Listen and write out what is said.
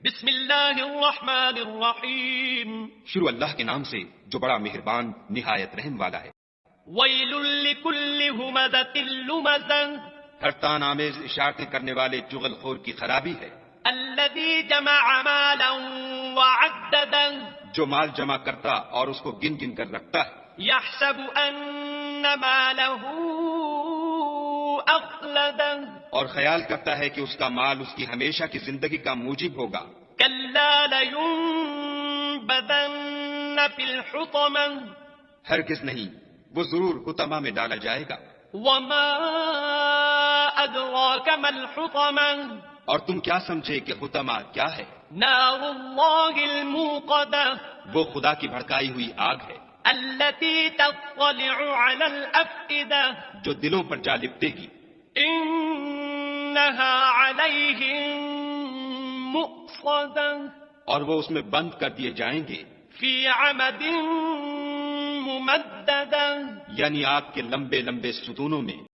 بسم اللہ الرحمن الرحیم شروع اللہ کے نام سے جو بڑا مہربان نہایت رحم والا ہے۔ ویل لکل ہمزۃ لمزۃ ہر تان آمیز اشارتیں کرنے والے چغل خور کی خرابی ہے، الذی جمع مالا وعددہ جو مال جمع کرتا اور اس کو گن گن کر رکھتا ہے، یحسب ان مالہ اخلدہ اور خیال کرتا ہے کہ اس کا مال اس کی ہمیشہ کی زندگی کا موجب ہوگا۔ کلا لینبذن فی الحطمہ ہرگز نہیں، وہ ضرور حطمہ میں ڈالا جائے گا۔ وما ادراک ما الحطمہ اور تم کیا سمجھے کہ حطمہ کیا ہے؟ نار اللہ الموقدہ وہ خدا کی بھڑکائی ہوئی آگ ہے التي تطلع على الأفئدة جو دلوں پر جا لپٹے گی۔ إنها عليهم مؤصدة اور وہ اس میں بند کر دیے جائیں گے، في عمد ممددة یعنی آگ کے لمبے لمبے ستونوں میں۔